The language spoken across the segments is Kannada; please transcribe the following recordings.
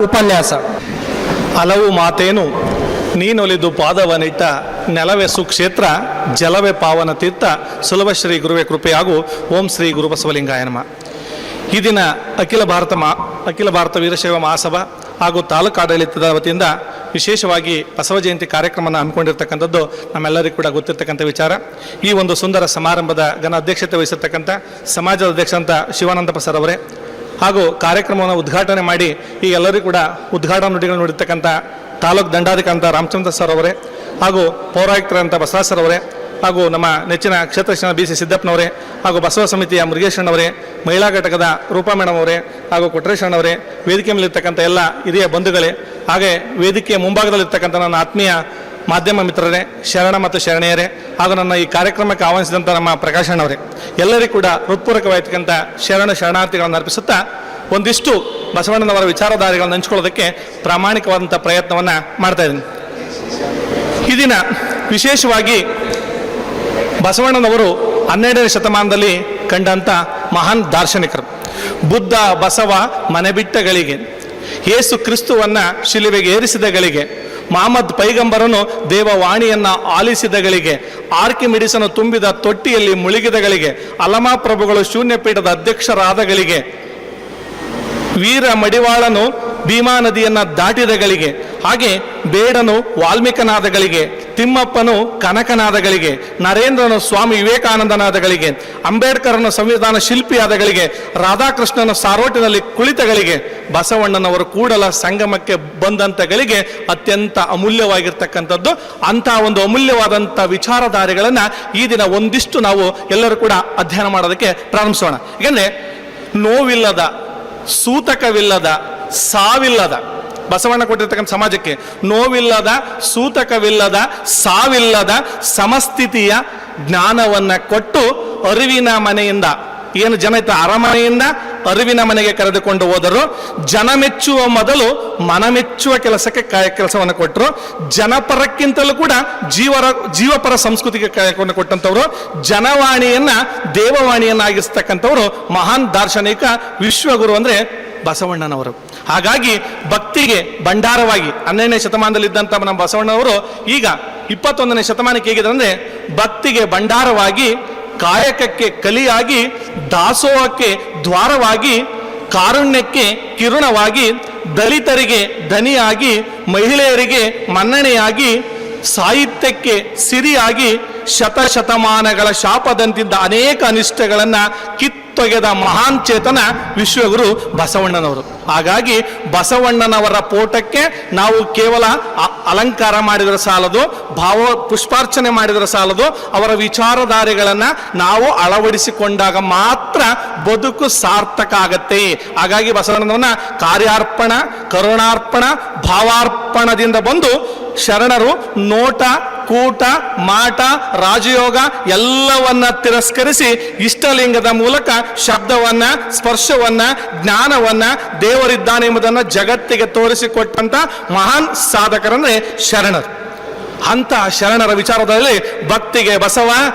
ಉಪನ್ಯಾಸ. ಹಲವು ಮಾತೇನು ನೀನೊಲಿದು ಪಾದವನಿಟ್ಟ ನೆಲವೇ ಸುಕ್ಷೇತ್ರ ಜಲವೇ ಪಾವನ ತೀರ್ಥ ಸುಲಭ ಶ್ರೀ ಗುರುವೇ ಕೃಪೆಯಾಗು. ಓಂ ಶ್ರೀ ಗುರು ಬಸವಲಿಂಗಾಯ ನಮಃ. ಈ ದಿನ ಅಖಿಲ ಭಾರತ ವೀರಶೈವ ಮಹಾಸಭಾ ಹಾಗೂ ತಾಲೂಕು ಆಡಳಿತದ ವತಿಯಿಂದ ವಿಶೇಷವಾಗಿ ಬಸವ ಜಯಂತಿ ಕಾರ್ಯಕ್ರಮನ ಹಮ್ಮಿಕೊಂಡಿರ್ತಕ್ಕಂಥದ್ದು ನಮ್ಮೆಲ್ಲರಿಗೂ ಕೂಡ ಗೊತ್ತಿರ್ತಕ್ಕಂಥ ವಿಚಾರ. ಈ ಒಂದು ಸುಂದರ ಸಮಾರಂಭದ ಘನ ಅಧ್ಯಕ್ಷತೆ ವಹಿಸಿರ್ತಕ್ಕಂಥ ಸಮಾಜದ ಅಧ್ಯಕ್ಷರಂತ ಶಿವಾನಂದ ಪ್ರಸಾದ್ ಅವರೇ, ಹಾಗೂ ಕಾರ್ಯಕ್ರಮವನ್ನು ಉದ್ಘಾಟನೆ ಮಾಡಿ ಈ ಎಲ್ಲರಿಗೂ ಕೂಡ ಉದ್ಘಾಟನಾ ನುಡಿಗಳನ್ನು ನುಡಿತಕ್ಕಂಥ ತಾಲೂಕು ದಂಡಾಧಿಕಾರಿ ರಾಮಚಂದ್ರ ಸರ್ ಅವರೇ, ಹಾಗೂ ಪೌರಾಯುಕ್ತರಂತ ಬಸವರಾಜ್ ಸರ್ ಅವರೇ, ಹಾಗೂ ನಮ್ಮ ನೆಚ್ಚಿನ ಕ್ಷೇತ್ರ ಬಿ ಸಿ ಸಿದ್ದಪ್ಪನವರೇ, ಹಾಗೂ ಬಸವ ಸಮಿತಿಯ ಮುರುಗೇಶಣ್ಣವರೇ, ಮಹಿಳಾ ಘಟಕದ ರೂಪಾ ಮೇಡಮ್ ಅವರೇ, ಹಾಗೂ ಕೊಟ್ರೇಶಣ್ಣವರೇ, ವೇದಿಕೆ ಮೇಲಿರ್ತಕ್ಕಂಥ ಎಲ್ಲ ಹಿರಿಯ ಬಂಧುಗಳೇ, ಹಾಗೆ ವೇದಿಕೆಯ ಮುಂಭಾಗದಲ್ಲಿರ್ತಕ್ಕಂಥ ನನ್ನ ಆತ್ಮೀಯ ಮಾಧ್ಯಮ ಮಿತ್ರರೇ, ಶರಣ ಮತ್ತು ಶರಣೆಯರೇ, ಹಾಗೂ ನನ್ನ ಈ ಕಾರ್ಯಕ್ರಮಕ್ಕೆ ಆಹ್ವಾನಿಸಿದಂಥ ನಮ್ಮ ಪ್ರಕಾಶಣ್ಣವರೇ, ಎಲ್ಲರಿಗೂ ಕೂಡ ಹೃತ್ಪೂರ್ವಕವಾಗಿರ್ತಕ್ಕಂಥ ಶರಣಾರ್ಥಿಗಳನ್ನು ಅರ್ಪಿಸುತ್ತಾ ಒಂದಿಷ್ಟು ಬಸವಣ್ಣನವರ ವಿಚಾರಧಾರೆಗಳನ್ನು ಹಂಚ್ಕೊಳ್ಳೋದಕ್ಕೆ ಪ್ರಾಮಾಣಿಕವಾದಂಥ ಪ್ರಯತ್ನವನ್ನು ಮಾಡ್ತಾ ಇದ್ದೀನಿ. ಈ ದಿನ ವಿಶೇಷವಾಗಿ ಬಸವಣ್ಣನವರು 12ನೇ ಶತಮಾನದಲ್ಲಿ ಕಂಡಂಥ ಮಹಾನ್ ದಾರ್ಶನಿಕರು. ಬುದ್ಧ ಬಸವ ಮನೆಬಿಟ್ಟಗಳಿಗೆ, ಯೇಸು ಕ್ರಿಸ್ತುವನ್ನು ಶಿಲುಬೆಗೆ ಏರಿಸಿದಗಳಿಗೆ, ಮಹಮ್ಮದ್ ಪೈಗಂಬರನು ದೇವವಾಣಿಯನ್ನು ಆಲಿಸಿದಗಳಿಗೆ, ಆರ್ಕಿಮಿಡಿಸನು ತುಂಬಿದ ತೊಟ್ಟಿಯಲ್ಲಿ ಮುಳುಗಿದಗಳಿಗೆ, ಅಲಮಾ ಪ್ರಭುಗಳು ಶೂನ್ಯಪೀಠದ ಅಧ್ಯಕ್ಷರಾದಗಳಿಗೆ, ವೀರ ಮಡಿವಾಳನು ಭೀಮಾ ನದಿಯನ್ನು ದಾಟಿದಗಳಿಗೆ, ಹಾಗೆ ಬೇಡನು ವಾಲ್ಮೀಕನಾದಗಳಿಗೆ, ತಿಮ್ಮಪ್ಪನು ಕನಕನಾದಗಳಿಗೆ, ನರೇಂದ್ರನು ಸ್ವಾಮಿ ವಿವೇಕಾನಂದನಾದಗಳಿಗೆ, ಅಂಬೇಡ್ಕರನು ಸಂವಿಧಾನ ಶಿಲ್ಪಿಯಾದಗಳಿಗೆ, ರಾಧಾಕೃಷ್ಣನ ಸಾರೋಟಿನಲ್ಲಿ ಕುಳಿತಗಳಿಗೆ, ಬಸವಣ್ಣನವರು ಕೂಡಲ ಸಂಗಮಕ್ಕೆ ಬಂದಂಥಗಳಿಗೆ ಅತ್ಯಂತ ಅಮೂಲ್ಯವಾಗಿರ್ತಕ್ಕಂಥದ್ದು. ಅಂಥ ಒಂದು ಅಮೂಲ್ಯವಾದಂಥ ವಿಚಾರಧಾರೆಗಳನ್ನು ಈ ದಿನ ಒಂದಿಷ್ಟು ನಾವು ಎಲ್ಲರೂ ಕೂಡ ಅಧ್ಯಯನ ಮಾಡೋದಕ್ಕೆ ಪ್ರಾರಂಭಿಸೋಣ. ಯಾಕೆಂದರೆ ನೋವಿಲ್ಲದ, ಸೂತಕವಿಲ್ಲದ, ಸಾವಿಲ್ಲದ, ಬಸವಣ್ಣ ಕೊಟ್ಟಿರ್ತಕ್ಕಂಥ ಸಮಾಜಕ್ಕೆ ನೋವಿಲ್ಲದ, ಸೂತಕವಿಲ್ಲದ, ಸಾವಿಲ್ಲದ ಸಮಸ್ಥಿತಿಯ ಜ್ಞಾನವನ್ನು ಕೊಟ್ಟು ಅರಿವಿನ ಮನೆಯಿಂದ, ಏನು ಜನ ಇತ್ತು ಅರಮನೆಯಿಂದ ಅರಿವಿನ ಮನೆಗೆ ಕರೆದುಕೊಂಡು ಹೋದರು. ಜನ ಮೆಚ್ಚುವ ಮೊದಲು ಮನ ಮೆಚ್ಚುವ ಕೆಲಸವನ್ನು ಕೊಟ್ಟರು. ಜನಪರಕ್ಕಿಂತಲೂ ಕೂಡ ಜೀವಪರ ಸಂಸ್ಕೃತಿಗೆ ಕರೆದುಕೊಂಡು ಕೊಟ್ಟಂಥವ್ರು. ಜನವಾಣಿಯನ್ನ ದೇವವಾಣಿಯನ್ನಾಗಿಸ್ತಕ್ಕಂಥವ್ರು ಮಹಾನ್ ದಾರ್ಶನಿಕ ವಿಶ್ವಗುರು ಅಂದರೆ ಬಸವಣ್ಣನವರು. ಹಾಗಾಗಿ ಭಕ್ತಿಗೆ ಭಂಡಾರವಾಗಿ 12ನೇ ಶತಮಾನದಲ್ಲಿದ್ದಂಥ ನಮ್ಮ ಬಸವಣ್ಣನವರು ಈಗ 21ನೇ ಶತಮಾನಕ್ಕೆ ಹೇಗಿದ್ದಾರೆ ಅಂದರೆ ಭಕ್ತಿಗೆ ಭಂಡಾರವಾಗಿ, ಕಾಯಕಕ್ಕೆ ಕಲಿಯಾಗಿ, ದಾಸೋಹಕ್ಕೆ ದ್ವಾರವಾಗಿ, ಕಾರುಣ್ಯಕ್ಕೆ ಕಿರಣವಾಗಿ, ದಲಿತರಿಗೆ ದನಿಯಾಗಿ, ಮಹಿಳೆಯರಿಗೆ ಮನ್ನಣೆಯಾಗಿ, ಸಾಹಿತ್ಯಕ್ಕೆ ಸಿರಿಯಾಗಿ, ಶತಶತಮಾನಗಳ ಶಾಪದಂತಿದ್ದ ಅನೇಕ ಅನಿಷ್ಟಗಳನ್ನು ಕಿತ್ತೊಗೆದ ಮಹಾನ್ ಚೇತನ ವಿಶ್ವಗುರು ಬಸವಣ್ಣನವರು. ಹಾಗಾಗಿ ಬಸವಣ್ಣನವರ ಪೋಟಕ್ಕೆ ನಾವು ಕೇವಲ ಅಲಂಕಾರ ಮಾಡಿದರೆ ಸಾಲದು, ಪುಷ್ಪಾರ್ಚನೆ ಮಾಡಿದರೆ ಸಾಲದು, ಅವರ ವಿಚಾರಧಾರೆಗಳನ್ನು ನಾವು ಅಳವಡಿಸಿಕೊಂಡಾಗ ಮಾತ್ರ ಬದುಕು ಸಾರ್ಥಕ ಆಗತ್ತೆ. ಹಾಗಾಗಿ ಬಸವಣ್ಣನವನ್ನ ಕಾರ್ಯಾರ್ಪಣ, ಕರುಣಾರ್ಪಣ, ಭಾವಾರ್ಪಣದಿಂದ ಬಂದು ಶರಣರು ನೋಟ, ಕೂಟ, ಮಾಟ, ರಾಜಯೋಗ ಎಲ್ಲವನ್ನ ತಿರಸ್ಕರಿಸಿ ಇಷ್ಟಲಿಂಗದ ಮೂಲಕ ಶಬ್ದವನ್ನ, ಸ್ಪರ್ಶವನ್ನ, ಜ್ಞಾನವನ್ನ, ದೇವರಿದ್ದಾನೆ ಎಂಬುದನ್ನು ಜಗತ್ತಿಗೆ ತೋರಿಸಿಕೊಟ್ಟಂತ ಮಹಾನ್ ಸಾಧಕರಂದ್ರೆ ಶರಣರು. ಅಂತ ಶರಣರ ವಿಚಾರದಲ್ಲಿ ಭಕ್ತಿಗೆ ಬಸವ,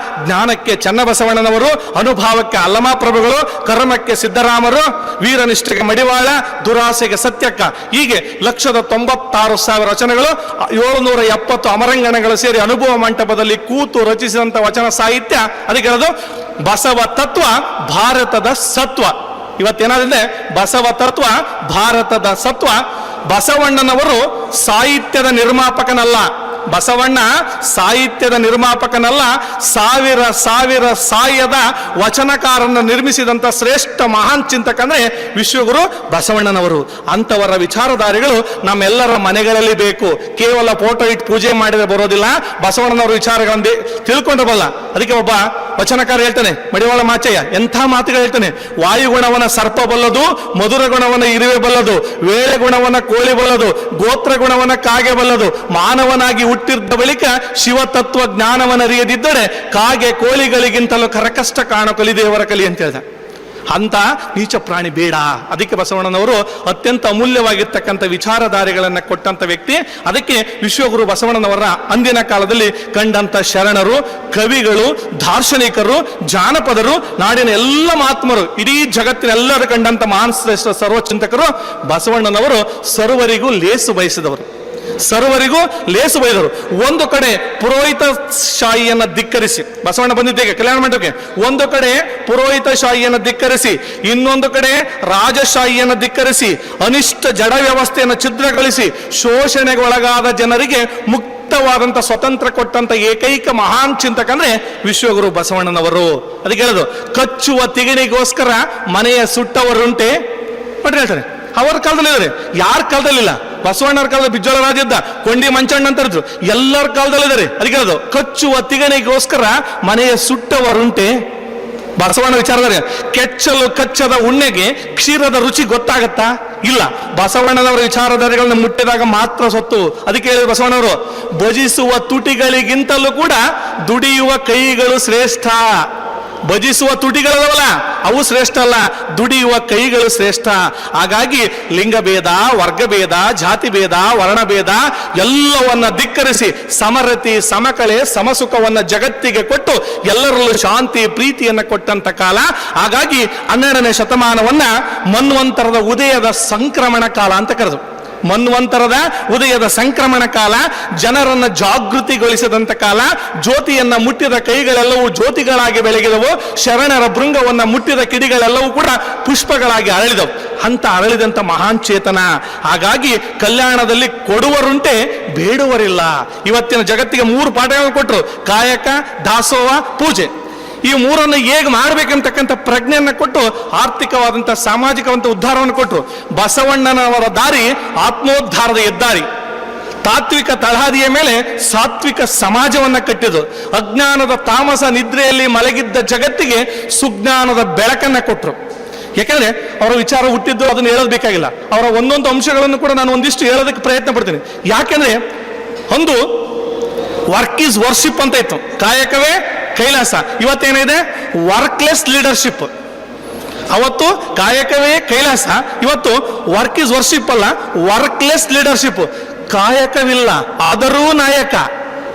ಜ್ಞಾನಕ್ಕೆ ಚನ್ನಬಸವಣ್ಣನವರು, ಅನುಭವಕ್ಕೆ ಅಲ್ಲಮಾ ಪ್ರಭುಗಳು, ಕರ್ಮಕ್ಕೆ ಸಿದ್ದರಾಮರು, ವೀರನಿಷ್ಠೆಗೆ ಮಡಿವಾಳ, ದುರಾಸೆಗೆ ಸತ್ಯಕ್ಕ, ಹೀಗೆ 196,000 ರಚನೆಗಳು, 770 ಅಮರಂಗಣಗಳು ಸೇರಿ ಅನುಭವ ಮಂಟಪದಲ್ಲಿ ಕೂತು ರಚಿಸಿದಂಥ ವಚನ ಸಾಹಿತ್ಯ. ಅದಕ್ಕೆ ಹೇಳೋದು ಬಸವ ತತ್ವ ಭಾರತದ ಸತ್ವ. ಇವತ್ತೇನಾದ್ರೆ ಬಸವ ತತ್ವ ಭಾರತದ ಸತ್ವ. ಬಸವಣ್ಣನವರು ಸಾಹಿತ್ಯದ ನಿರ್ಮಾಪಕನಲ್ಲ, ಬಸವಣ್ಣ ಸಾಹಿತ್ಯದ ನಿರ್ಮಾಪಕನಲ್ಲ, ಸಾವಿರ ಸಾಯದ ವಚನಕಾರನ್ನು ನಿರ್ಮಿಸಿದಂಥ ಶ್ರೇಷ್ಠ ಮಹಾನ್ ಚಿಂತಕ ಅಂದರೆ ವಿಶ್ವಗುರು ಬಸವಣ್ಣನವರು. ಅಂಥವರ ವಿಚಾರಧಾರೆಗಳು ನಮ್ಮೆಲ್ಲರ ಮನೆಗಳಲ್ಲಿ ಬೇಕು. ಕೇವಲ ಫೋಟೋ ಇಟ್ಟು ಪೂಜೆ ಮಾಡಿದರೆ ಬರೋದಿಲ್ಲ, ಬಸವಣ್ಣನವರ ವಿಚಾರಗಳನ್ನು ತಿಳ್ಕೊಂಡ್ರಬಲ್ಲ. ಅದಕ್ಕೆ ಒಬ್ಬ ವಚನಕಾರ ಹೇಳ್ತಾನೆ, ಮಡಿವಾಳ ಮಾಚಯ್ಯ, ಎಂಥ ಮಾತುಗಳು ಹೇಳ್ತಾನೆ. ವಾಯುಗುಣವನ ಸರ್ಪ ಬಲ್ಲದು, ಮಧುರ ಗುಣವನ ಇರುವೆ ಬಲ್ಲದು, ವೇಳೆ ಗುಣವನ ಕೋಳಿ ಬಲ್ಲದು, ಗೋತ್ರ ಗುಣವನ ಕಾಗೆ ಬಲ್ಲದು, ಮಾನವನಾಗಿ ಹುಟ್ಟಿದ್ದ ಬಳಿಕ ಶಿವತತ್ವ ಜ್ಞಾನವನ್ನರಿಯದಿದ್ದರೆ ಕಾಗೆ ಕೋಳಿಗಳಿಗಿಂತಲೂ ಕರಕಷ್ಟ ಕಾಣೋ ಕಲಿದೇವರ ಕಲಿ ಅಂತ ಹೇಳ್ದ. ಅಂತ ನೀಚ ಪ್ರಾಣಿ ಬೇಡ. ಅದಕ್ಕೆ ಬಸವಣ್ಣನವರು ಅತ್ಯಂತ ಅಮೂಲ್ಯವಾಗಿರ್ತಕ್ಕಂಥ ವಿಚಾರಧಾರೆಗಳನ್ನು ಕೊಟ್ಟಂತ ವ್ಯಕ್ತಿ. ಅದಕ್ಕೆ ವಿಶ್ವಗುರು ಬಸವಣ್ಣನವರ ಅಂದಿನ ಕಾಲದಲ್ಲಿ ಕಂಡಂತ ಶರಣರು, ಕವಿಗಳು, ದಾರ್ಶನಿಕರು, ಜಾನಪದರು, ನಾಡಿನ ಎಲ್ಲ ಮಹಾತ್ಮರು, ಇಡೀ ಜಗತ್ತಿನೆಲ್ಲರೂ ಕಂಡಂತ ಮಹಾನ್ ಶ್ರೇಷ್ಠ ಸರ್ವಚಿಂತಕರು ಬಸವಣ್ಣನವರು ಸರ್ವರಿಗೂ ಲೇಸು ಬಯಸಿದವರು, ಸರ್ವರಿಗೂ ಲೇಸು ಬೈದರು. ಒಂದು ಕಡೆ ಪುರೋಹಿತ ಶಾಹಿಯನ್ನು ಧಿಕ್ಕರಿಸಿ ಬಸವಣ್ಣ ಬಂದಿದ್ದೇವೆ ಕಲ್ಯಾಣ ಮಂಟಪಕ್ಕೆ, ಒಂದು ಕಡೆ ಪುರೋಹಿತ ಶಾಹಿಯನ್ನು ಧಿಕ್ಕರಿಸಿ, ಇನ್ನೊಂದು ಕಡೆ ರಾಜಶಾಹಿಯನ್ನು ಧಿಕ್ಕರಿಸಿ, ಅನಿಷ್ಟ ಜಡ ವ್ಯವಸ್ಥೆಯನ್ನು ಛಿದ್ರಗೊಳಿಸಿ ಶೋಷಣೆಗೆ ಒಳಗಾದ ಜನರಿಗೆ ಮುಕ್ತವಾದಂಥ ಸ್ವತಂತ್ರ ಕೊಟ್ಟಂತ ಏಕೈಕ ಮಹಾನ್ ಚಿಂತಕ ಅಂದ್ರೆ ವಿಶ್ವಗುರು ಬಸವಣ್ಣನವರು. ಅದಕ್ಕೆ ಹೇಳೋದು, ಕಚ್ಚುವ ತಿಗಣಿಗೋಸ್ಕರ ಮನೆಯ ಸುಟ್ಟವರುಂಟೆ ಬಟ್ರೆ ಹೇಳ್ತಾರೆ. ಅವರ ಕಾಲದಲ್ಲಿ ಇದ್ದಾರೆ, ಯಾರ ಕಾಲದಲ್ಲಿಲ್ಲ. ಬಸವಣ್ಣರ ಕಾಲದ ಬಿಜ್ಜೋಳ ರಾಜ ಇದ್ದ, ಕೊಂಡಿ ಮಂಚಣ್ಣ ಅಂತ ಇದ್ರು, ಎಲ್ಲರ ಕಾಲದಲ್ಲಿ ಇದ್ದಾರೆ. ಅದಕ್ಕೆ ಹೇಳೋದು, ಕಚ್ಚುವ ತಿಗಣಿಗೋಸ್ಕರ ಮನೆಯ ಸುಟ್ಟವರುಂಟೆ. ಬಸವಣ್ಣ ವಿಚಾರದಲ್ಲಿ ಕೆಚ್ಚಲು ಕಚ್ಚದ ಉಣ್ಣೆಗೆ ಕ್ಷೀರದ ರುಚಿ ಗೊತ್ತಾಗತ್ತಾ? ಇಲ್ಲ. ಬಸವಣ್ಣನವರ ವಿಚಾರಧಾರೆಗಳನ್ನ ಮುಟ್ಟಿದಾಗ ಮಾತ್ರ ಸೊತ್ತು. ಅದಕ್ಕೆ ಹೇಳಿದ್ರು ಬಸವಣ್ಣವರು, ಭಜಿಸುವ ತುಟಿಗಳಿಗಿಂತಲೂ ಕೂಡ ದುಡಿಯುವ ಕೈಗಳು ಶ್ರೇಷ್ಠ. ಭಜಿಸುವ ತುಟಿಗಳವಲ್ಲ ಅವು ಶ್ರೇಷ್ಠ ಅಲ್ಲ, ದುಡಿಯುವ ಕೈಗಳು ಶ್ರೇಷ್ಠ. ಹಾಗಾಗಿ ಲಿಂಗಭೇದ, ವರ್ಗಭೇದ, ಜಾತಿ ಭೇದ, ವರ್ಣಭೇದ ಎಲ್ಲವನ್ನ ಧಿಕ್ಕರಿಸಿ ಸಮರತಿ, ಸಮಕಳೆ, ಸಮಸುಖವನ್ನ ಜಗತ್ತಿಗೆ ಕೊಟ್ಟು ಎಲ್ಲರಲ್ಲೂ ಶಾಂತಿ, ಪ್ರೀತಿಯನ್ನ ಕೊಟ್ಟಂತ ಕಾಲ. ಹಾಗಾಗಿ 12ನೇ ಶತಮಾನವನ್ನ ಮನ್ವಂತರದ ಉದಯದ ಸಂಕ್ರಮಣ ಕಾಲ ಅಂತ ಕರೆದು. ಮನ್ವಂತರದ ಉದಯದ ಸಂಕ್ರಮಣ ಕಾಲ, ಜನರನ್ನ ಜಾಗೃತಿಗೊಳಿಸಿದಂತ ಕಾಲ. ಜ್ಯೋತಿಯನ್ನ ಮುಟ್ಟಿದ ಕೈಗಳೆಲ್ಲವೂ ಜ್ಯೋತಿಗಳಾಗಿ ಬೆಳಗಿದವು, ಶರಣರ ಭೃಂಗವನ್ನ ಮುಟ್ಟಿದ ಕಿಡಿಗಳೆಲ್ಲವೂ ಕೂಡ ಪುಷ್ಪಗಳಾಗಿ ಅರಳಿದವು. ಅಂತ ಅರಳಿದಂತ ಮಹಾನ್ ಚೇತನ. ಹಾಗಾಗಿ ಕಲ್ಯಾಣದಲ್ಲಿ ಕೊಡುವರುಂಟೆ, ಬೇಡುವರಿಲ್ಲ. ಇವತ್ತಿನ ಜಗತ್ತಿಗೆ 3 ಪಾಠಗಳನ್ನು ಕೊಟ್ಟರು: ಕಾಯಕ, ದಾಸೋಹ, ಪೂಜೆ. ಈ 3ಅನ್ನು ಹೇಗೆ ಮಾಡಬೇಕಂತಕ್ಕಂಥ ಪ್ರಜ್ಞೆಯನ್ನು ಕೊಟ್ಟು ಆರ್ಥಿಕವಾದಂಥ, ಸಾಮಾಜಿಕವಂತ ಉದ್ಧಾರವನ್ನು ಕೊಟ್ಟರು. ಬಸವಣ್ಣನವರ ದಾರಿ ಆತ್ಮೋದ್ಧಾರದ ಹೆದ್ದಾರಿ. ತಾತ್ವಿಕ ತಳಹದಿಯ ಮೇಲೆ ಸಾತ್ವಿಕ ಸಮಾಜವನ್ನ ಕಟ್ಟಿದ್ರು. ಅಜ್ಞಾನದ ತಾಮಸ ನಿದ್ರೆಯಲ್ಲಿ ಮಲಗಿದ್ದ ಜಗತ್ತಿಗೆ ಸುಜ್ಞಾನದ ಬೆಳಕನ್ನ ಕೊಟ್ಟರು. ಯಾಕಂದ್ರೆ ಅವರ ವಿಚಾರ ಹುಟ್ಟಿದ್ದು ಅದನ್ನು ಹೇಳೋದು ಬೇಕಾಗಿಲ್ಲ. ಅವರ ಒಂದೊಂದು ಅಂಶಗಳನ್ನು ಕೂಡ ನಾನು ಒಂದಿಷ್ಟು ಹೇಳೋದಕ್ಕೆ ಪ್ರಯತ್ನ ಪಡ್ತೀನಿ. ಯಾಕೆಂದ್ರೆ ಒಂದು ವರ್ಕ್ ಈಸ್ ವರ್ಷಿಪ್ ಅಂತ ಇತ್ತು, ಕಾಯಕವೇ ಕೈಲಾಸ. ಇವತ್ತೇನಿದೆ? ವರ್ಕ್ಲೆಸ್ ಲೀಡರ್ಶಿಪ್. ಅವತ್ತು ಕಾಯಕವೇ ಕೈಲಾಸ, ಇವತ್ತು ವರ್ಕ್ ಇಸ್ ವರ್ಷಿಪ್ ಅಲ್ಲ, ವರ್ಕ್ಲೆಸ್ ಲೀಡರ್ಶಿಪ್. ಕಾಯಕವಿಲ್ಲ ಆದರೂ ನಾಯಕ,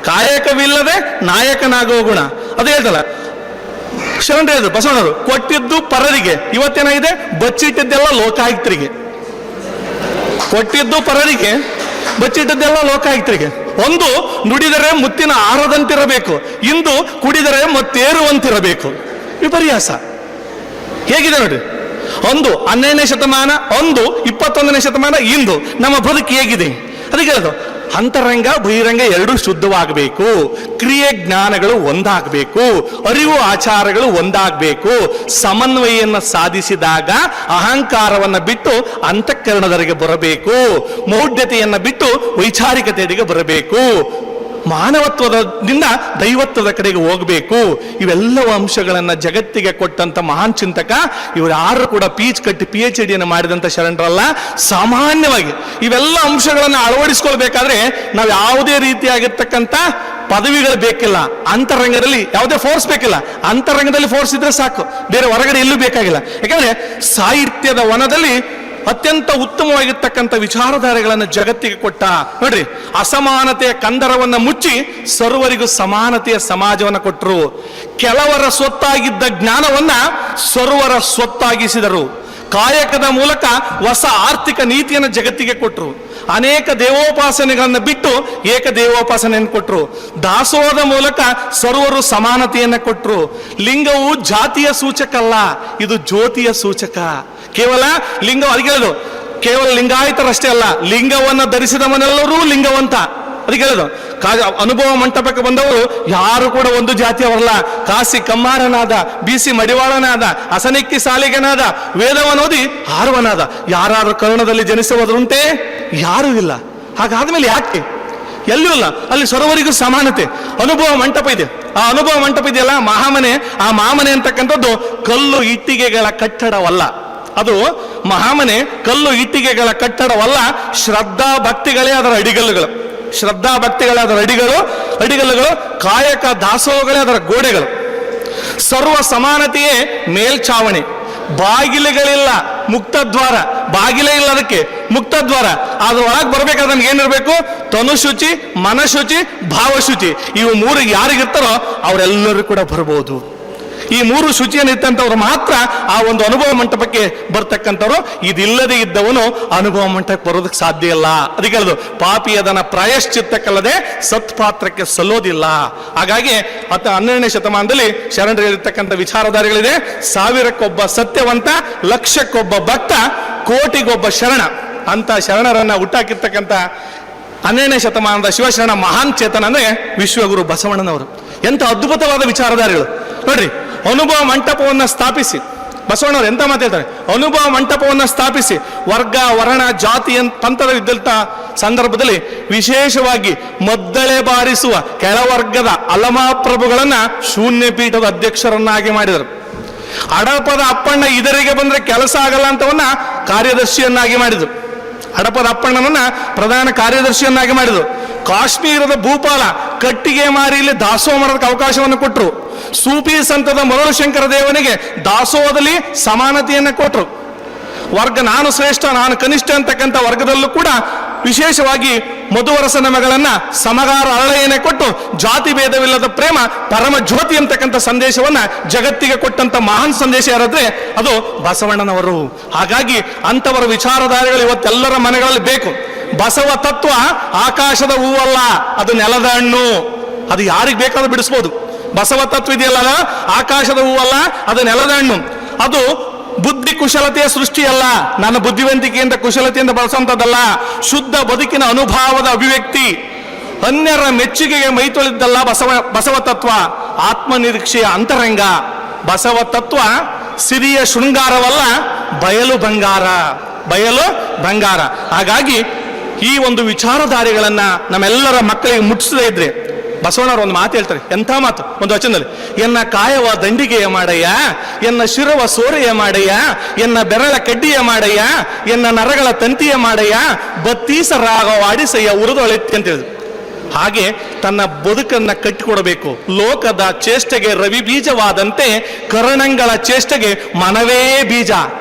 ಕಾಯಕವಿಲ್ಲದೆ ನಾಯಕನಾಗುವ ಗುಣ. ಅದು ಹೇಳ್ತಲ್ಲ ಶರಣರು ಹೇಳಿದ್ರು ಬಸವಣ್ಣವರು, ಕೊಟ್ಟಿದ್ದು ಪರರಿಗೆ. ಇವತ್ತೇನಾಗಿದೆ? ಬಚ್ಚಿಟ್ಟಿದ್ದೆಲ್ಲ ಲೋಕಾಯುಕ್ತರಿಗೆ. ಕೊಟ್ಟಿದ್ದು ಪರರಿಗೆ, ಬಚ್ಚಿಟ್ಟದ್ದೆಲ್ಲ ಲೋಕಾಯುಕ್ತರಿಗೆ. ಒಂದು ನುಡಿದರೆ ಮುತ್ತಿನ ಆರದಂತಿರಬೇಕು, ಇಂದು ಕುಡಿದರೆ ಮತ್ತೇರುವಂತಿರಬೇಕು. ವಿಪರ್ಯಾಸ ಹೇಗಿದೆ ನೋಡಿ. ಒಂದು 12ನೇ ಶತಮಾನ, ಒಂದು 21ನೇ ಶತಮಾನ. ಇಂದು ನಮ್ಮ ಬದುಕು ಹೇಗಿದೆ? ಅದಕ್ಕೆ ಹೇಳೋದು, ಅಂತರಂಗ ಬಹಿರಂಗ ಎರಡೂ ಶುದ್ಧವಾಗಬೇಕು, ಕ್ರಿಯೆ ಜ್ಞಾನಗಳು ಒಂದಾಗಬೇಕು, ಅರಿವು ಆಚಾರಗಳು ಒಂದಾಗಬೇಕು. ಸಮನ್ವಯವನ್ನು ಸಾಧಿಸಿದಾಗ ಅಹಂಕಾರವನ್ನು ಬಿಟ್ಟು ಅಂತಃಕರಣದವರೆಗೆ ಬರಬೇಕು, ಮೌಢ್ಯತೆಯನ್ನು ಬಿಟ್ಟು ವೈಚಾರಿಕತೆಗೆ ಬರಬೇಕು, ಮಾನವತ್ವದಿಂದ ದೈವತ್ವದ ಕಡೆಗೆ ಹೋಗಬೇಕು. ಇವೆಲ್ಲವ ಅಂಶಗಳನ್ನು ಜಗತ್ತಿಗೆ ಕೊಟ್ಟಂತ ಮಹಾನ್ ಚಿಂತಕ. ಇವರು ಯಾರು ಕೂಡ ಪೀಚ್ ಕಟ್ಟಿ PhD ಮಾಡಿದಂಥ ಶರಣರಲ್ಲ. ಸಾಮಾನ್ಯವಾಗಿ ಇವೆಲ್ಲ ಅಂಶಗಳನ್ನು ಅಳವಡಿಸ್ಕೊಳ್ಬೇಕಾದ್ರೆ ನಾವು ಯಾವುದೇ ರೀತಿಯಾಗಿರ್ತಕ್ಕಂಥ ಪದವಿಗಳು ಬೇಕಿಲ್ಲ. ಅಂತರಂಗದಲ್ಲಿ ಯಾವುದೇ ಫೋರ್ಸ್ ಬೇಕಿಲ್ಲ. ಅಂತರಂಗದಲ್ಲಿ ಫೋರ್ಸ್ ಇದ್ರೆ ಸಾಕು, ಬೇರೆ ಹೊರಗಡೆ ಎಲ್ಲೂ ಬೇಕಾಗಿಲ್ಲ. ಯಾಕಂದ್ರೆ ಸಾಹಿತ್ಯದ ವನದಲ್ಲಿ ಅತ್ಯಂತ ಉತ್ತಮವಾಗಿರ್ತಕ್ಕಂಥ ವಿಚಾರಧಾರೆಗಳನ್ನು ಜಗತ್ತಿಗೆ ಕೊಟ್ಟ. ನೋಡ್ರಿ, ಅಸಮಾನತೆಯ ಕಂದರವನ್ನು ಮುಚ್ಚಿ ಸರ್ವರಿಗೂ ಸಮಾನತೆಯ ಸಮಾಜವನ್ನು ಕೊಟ್ಟರು. ಕೆಲವರ ಸ್ವತ್ತಾಗಿದ್ದ ಜ್ಞಾನವನ್ನ ಸರ್ವರ ಸ್ವತ್ತಾಗಿಸಿದರು. ಕಾಯಕದ ಮೂಲಕ ಹೊಸ ಆರ್ಥಿಕ ನೀತಿಯನ್ನು ಜಗತ್ತಿಗೆ ಕೊಟ್ಟರು. ಅನೇಕ ದೇವೋಪಾಸನೆಗಳನ್ನು ಬಿಟ್ಟು ಏಕ ದೇವೋಪಾಸನೆಯನ್ನು ಕೊಟ್ಟರು. ದಾಸೋಹದ ಮೂಲಕ ಸರ್ವರು ಸಮಾನತೆಯನ್ನು ಕೊಟ್ಟರು. ಲಿಂಗವು ಜಾತಿಯ ಸೂಚಕ ಅಲ್ಲ, ಇದು ಜ್ಯೋತಿಯ ಸೂಚಕ. ಕೇವಲ ಲಿಂಗ, ಅದಕ್ಕೆ ಹೇಳೋದು, ಕೇವಲ ಲಿಂಗಾಯತರಷ್ಟೇ ಅಲ್ಲ, ಲಿಂಗವನ್ನು ಧರಿಸಿದವನೆಲ್ಲರೂ ಲಿಂಗವಂತ. ಅದಕ್ಕೆ ಹೇಳೋದು, ಅನುಭವ ಮಂಟಪಕ್ಕೆ ಬಂದವರು ಯಾರು ಕೂಡ ಒಂದು ಜಾತಿಯವರಲ್ಲ. ಕಾಸಿ ಕಮ್ಮಾರನಾದ, BC ಮಡಿವಾಳನಾದ, ಅಸನಿಕ್ಕಿ ಸಾಲಿಗನಾದ, ವೇದವನೋದಿ ಹಾರುವನಾದ. ಯಾರು ಕರ್ಣದಲ್ಲಿ ಜನಿಸುವುದುಂಟೆ? ಯಾರೂ ಇಲ್ಲ. ಹಾಗಾದ್ಮೇಲೆ ಯಾಕೆ? ಎಲ್ಲೂ ಇಲ್ಲ. ಅಲ್ಲಿ ಸರ್ವರಿಗೂ ಸಮಾನತೆ. ಅನುಭವ ಮಂಟಪ ಇದೆ. ಆ ಅನುಭವ ಮಂಟಪ ಇದೆಯಲ್ಲ, ಮಹಾಮನೆ. ಆ ಮಹಾಮನೆ ಅಂತಕ್ಕಂಥದ್ದು ಕಲ್ಲು ಇಟ್ಟಿಗೆಗಳ ಕಟ್ಟಡವಲ್ಲ. ಅದು ಮಹಾಮನೆ ಕಲ್ಲು ಇಟ್ಟಿಗೆಗಳ ಕಟ್ಟಡವಲ್ಲ, ಶ್ರದ್ಧಾ ಭಕ್ತಿಗಳೇ ಅದರ ಅಡಿಗಲ್ಲುಗಳು. ಶ್ರದ್ಧಾ ಭಕ್ತಿಗಳೇ ಅದರ ಅಡಿಗಲ್ಲುಗಳು. ಕಾಯಕ ದಾಸೋಹಗಳೇ ಅದರ ಗೋಡೆಗಳು. ಸರ್ವ ಸಮಾನತೆಯೇ ಮೇಲ್ಛಾವಣಿ. ಬಾಗಿಲುಗಳಿಲ್ಲ, ಮುಕ್ತದ್ವಾರ, ಬಾಗಿಲೇ ಇಲ್ಲ ಅದಕ್ಕೆ, ಮುಕ್ತದ್ವಾರ. ಅದ್ರ ಒಳಗೆ ಬರ್ಬೇಕಾದ್ರೆ ನಮ್ಗೆ ಏನಿರಬೇಕು? ತನುಶುಚಿ, ಮನಶುಚಿ, ಭಾವಶುಚಿ. ಇವು ಮೂರು ಯಾರಿಗಿರ್ತಾರೋ ಅವರೆಲ್ಲರೂ ಕೂಡ ಬರ್ಬೋದು. ಈ ಮೂರು ಶುಚಿಯನ್ನು ಇತ್ತಂಥವ್ರು ಮಾತ್ರ ಆ ಒಂದು ಅನುಭವ ಮಂಟಪಕ್ಕೆ ಬರ್ತಕ್ಕಂಥವ್ರು. ಇದಿಲ್ಲದೆ ಇದ್ದವನು ಅನುಭವ ಮಂಟಪಕ್ಕೆ ಬರೋದಕ್ಕೆ ಸಾಧ್ಯ ಇಲ್ಲ. ಅದಕ್ಕೆ ಹೇಳೋದು, ಪಾಪಿ ಅದನ್ನ ಪ್ರಾಯಶ್ಚಿತ್ತಕ್ಕಲ್ಲದೆ ಸತ್ಪಾತ್ರಕ್ಕೆ ಸಲ್ಲೋದಿಲ್ಲ. ಹಾಗಾಗಿ 12ನೇ ಶತಮಾನದಲ್ಲಿ ಶರಣರು ಹೇಳಿರ್ತಕ್ಕಂಥ ವಿಚಾರಧಾರೆಗಳಿದೆ. 1000ಕ್ಕೊಬ್ಬ ಸತ್ಯವಂತ, ಲಕ್ಷಕ್ಕೊಬ್ಬ ಭಕ್ತ, ಕೋಟಿಗೊಬ್ಬ ಶರಣ ಅಂತ ಶರಣರನ್ನ ಹುಟ್ಟಾಕಿರ್ತಕ್ಕಂಥ 12ನೇ ಶತಮಾನದ ಶಿವಶರಣ ಮಹಾನ್ ಚೇತನ ಅಂದ್ರೆ ವಿಶ್ವಗುರು ಬಸವಣ್ಣನವರು. ಎಂಥ ಅದ್ಭುತವಾದ ವಿಚಾರಧಾರೆಗಳು ನೋಡ್ರಿ. ಅನುಭವ ಮಂಟಪವನ್ನು ಸ್ಥಾಪಿಸಿ, ಬಸವಣ್ಣವರು ಎಂತ ಮಾತಾಡ್ತಾರೆ, ಅನುಭವ ಮಂಟಪವನ್ನು ಸ್ಥಾಪಿಸಿ ವರ್ಗ, ವರ್ಣ, ಜಾತಿ ಪಂಥದ ಇದ್ದಂಥ ಸಂದರ್ಭದಲ್ಲಿ ವಿಶೇಷವಾಗಿ ಮದ್ದಳೆ ಬಾರಿಸುವ ಕೆಳವರ್ಗದ ಅಲಮಾಪ್ರಭುಗಳನ್ನ ಶೂನ್ಯ ಪೀಠದ ಅಧ್ಯಕ್ಷರನ್ನಾಗಿ ಮಾಡಿದರು. ಹಡಪದ ಅಪ್ಪಣ್ಣ ಇದರಿಗೆ ಬಂದ್ರೆ ಕೆಲಸ ಆಗಲ್ಲ ಅಂತವನ್ನ ಕಾರ್ಯದರ್ಶಿಯನ್ನಾಗಿ ಮಾಡಿದರು. ಹಡಪದ ಅಪ್ಪಣ್ಣನನ್ನ ಪ್ರಧಾನ ಕಾರ್ಯದರ್ಶಿಯನ್ನಾಗಿ ಮಾಡಿದರು. ಕಾಶ್ಮೀರದ ಭೂಪಾಲ ಕಟ್ಟಿಗೆ ಮಾರಿ ಇಲ್ಲಿ ದಾಸೋಹ ಮಾಡೋದಕ್ಕೆ ಅವಕಾಶವನ್ನು ಕೊಟ್ಟರು. ಸೂಫಿ ಸಂತದ ಮರಳು ಶಂಕರ ದೇವನಿಗೆ ದಾಸೋಹದಲ್ಲಿ ಸಮಾನತೆಯನ್ನು ಕೊಟ್ಟರು. ವರ್ಗ ನಾನು ಶ್ರೇಷ್ಠ ನಾನು ಕನಿಷ್ಠ ಅಂತಕ್ಕಂಥ ವರ್ಗದಲ್ಲೂ ಕೂಡ ವಿಶೇಷವಾಗಿ ಮಧುವರಸನ ಮಗಳನ್ನ ಸಮಗಾರ ಅರಳೆಯನ್ನೇ ಕೊಟ್ಟು ಜಾತಿ ಭೇದವಿಲ್ಲದ ಪ್ರೇಮ ಪರಮ ಜ್ಯೋತಿ ಅಂತಕ್ಕಂಥ ಸಂದೇಶವನ್ನ ಜಗತ್ತಿಗೆ ಕೊಟ್ಟಂತ ಮಹಾನ್ ಸಂದೇಶ ಯಾರಾದ್ರೆ ಅದು ಬಸವಣ್ಣನವರು. ಹಾಗಾಗಿ ಅಂತವರ ವಿಚಾರಧಾರೆಗಳು ಇವತ್ತೆಲ್ಲರ ಮನೆಗಳಲ್ಲಿ ಬೇಕು. ಬಸವ ತತ್ವ ಆಕಾಶದ ಹೂವಲ್ಲ, ಅದು ನೆಲದ ಹಣ್ಣು. ಅದು ಯಾರಿಗೆ ಬೇಕಾದ್ರೂ ಬಿಡಿಸ್ಬೋದು. ಬಸವ ತತ್ವ ಇದೆಯಲ್ಲ, ಆಕಾಶದ ಹೂವಲ್ಲ, ಅದು ನೆಲದ ಹಣ್ಣು. ಅದು ಬುದ್ಧಿ ಕುಶಲತೆಯ ಸೃಷ್ಟಿಯಲ್ಲ, ನನ್ನ ಬುದ್ಧಿವಂತಿಕೆಯಿಂದ ಕುಶಲತೆಯಿಂದ ಬಳಸುವಂಥದ್ದಲ್ಲ. ಶುದ್ಧ ಬದುಕಿನ ಅನುಭವದ ಅಭಿವ್ಯಕ್ತಿ. ಅನ್ಯರ ಮೆಚ್ಚುಗೆಗೆ ಮೈ ತೊಳೆದಲ್ಲ ಬಸವ ತತ್ವ. ಆತ್ಮನಿರೀಕ್ಷೆಯ ಅಂತರಂಗ. ಬಸವ ತತ್ವ ಸಿರಿಯ ಶೃಂಗಾರವಲ್ಲ, ಬಯಲು ಬಂಗಾರ, ಬಯಲು ಬಂಗಾರ. ಹಾಗಾಗಿ ಈ ಒಂದು ವಿಚಾರಧಾರೆಗಳನ್ನ ನಮ್ಮೆಲ್ಲರ ಮಕ್ಕಳಿಗೆ ಮುಟ್ಟಿಸದೇ ಇದ್ರೆ, ಬಸವಣ್ಣವರು ಒಂದು ಮಾತು ಹೇಳ್ತಾರೆ, ಎಂಥ ಮಾತು, ಒಂದು ವಚನದಲ್ಲಿ, ಎನ್ನ ಕಾಯವ ದಂಡಿಗೆಯ ಮಾಡಯ್ಯ, ಎನ್ನ ಶಿರವ ಸೋರೆಯ ಮಾಡಯ್ಯ, ಎನ್ನ ಬೆರಳ ಕಡ್ಡಿಯ ಮಾಡಯ್ಯ, ಎನ್ನ ನರಗಳ ತಂತಿಯ ಮಾಡಯ್ಯ, ಬತ್ತೀಸ ರಾಗವಾಡಿಸಯ್ಯ ಉರಿದೊಳೆತ್ತಿ ಅಂತ ಹೇಳಿದ್ರು. ಹಾಗೆ ತನ್ನ ಬದುಕನ್ನ ಕಟ್ಟಿಕೊಡಬೇಕು. ಲೋಕದ ಚೇಷ್ಟೆಗೆ ರವಿ ಬೀಜವಾದಂತೆ ಕರಣಂಗಳ ಚೇಷ್ಟೆಗೆ ಮನವೇ ಬೀಜ.